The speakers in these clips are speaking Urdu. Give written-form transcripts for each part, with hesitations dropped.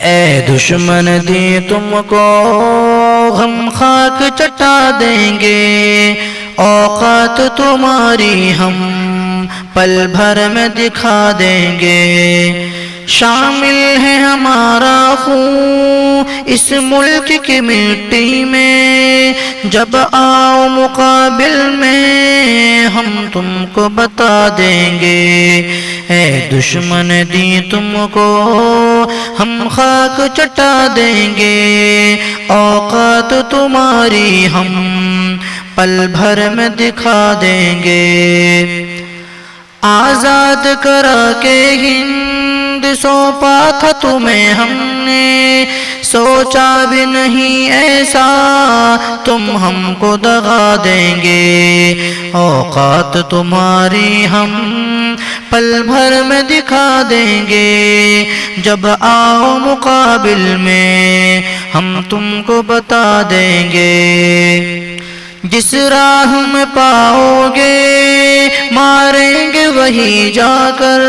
اے دشمن دی تم کو ہم خاک چٹا دیں گے، اوقات تمہاری ہم پل بھر میں دکھا دیں گے۔ شامل ہے ہمارا خون اس ملک کی مٹی میں، جب آؤ مقابل میں ہم تم کو بتا دیں گے۔ اے دشمن دی تم کو ہم خاک چٹا دیں گے، اوقات تمہاری ہم پل بھر میں دکھا دیں گے۔ آزاد کرا کے ہند سونپا تھا تمہیں ہم نے، سوچا بھی نہیں ایسا تم ہم کو دغا دیں گے۔ اوقات تمہاری ہم پل بھر میں دکھا دیں گے، جب آؤ مقابل میں ہم تم کو بتا دیں گے۔ جس راہ میں پاؤ گے ماریں گے وہی جا کر،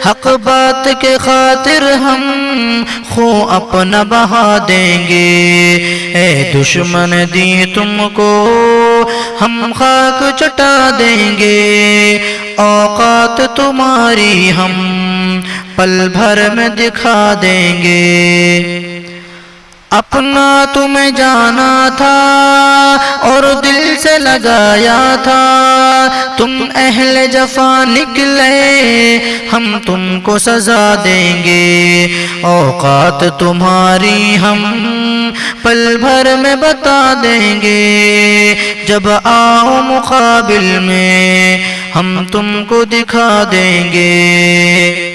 حق بات کے خاطر ہم خون اپنا بہا دیں گے۔ اے دشمن دی تم کو ہم خاک چٹا دیں گے، اوقات تمہاری ہم پل بھر میں دکھا دیں گے۔ اپنا تمہیں جانا تھا اور دل سے لگایا تھا، تم اہل جفا نکلے ہم تم کو سزا دیں گے۔ اوقات تمہاری ہم پل بھر میں بتا دیں گے، جب آؤ مقابل میں ہم تم کو دکھا دیں گے۔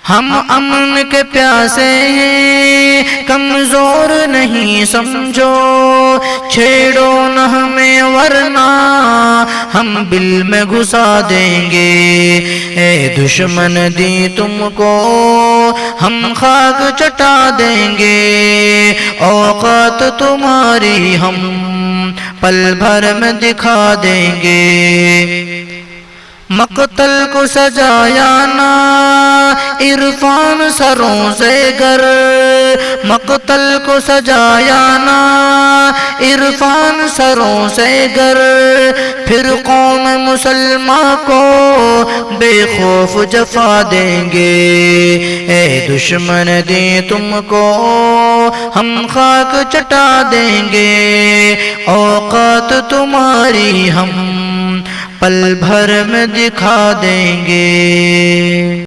ہم امن کے پیاسے ہیں کمزور نہیں سمجھو، چھیڑو نہ ہمیں ورنہ ہم بل میں گھسا دیں گے۔ اے دشمن دی تم کو ہم خاک چٹا دیں گے، اوقات تمہاری ہم پل بھر میں دکھا دیں گے۔ مقتل کو سجایا نا عرفان سروں سے گر، مقتل کو سجایا نا عرفان سروں سے گر، پھر قوم مسلمہ کو بے خوف جفا دیں گے۔ اے دشمن دی تم کو ہم خاک چٹا دیں گے، اوقات تمہاری ہم پل بھر میں دکھا دیں گے۔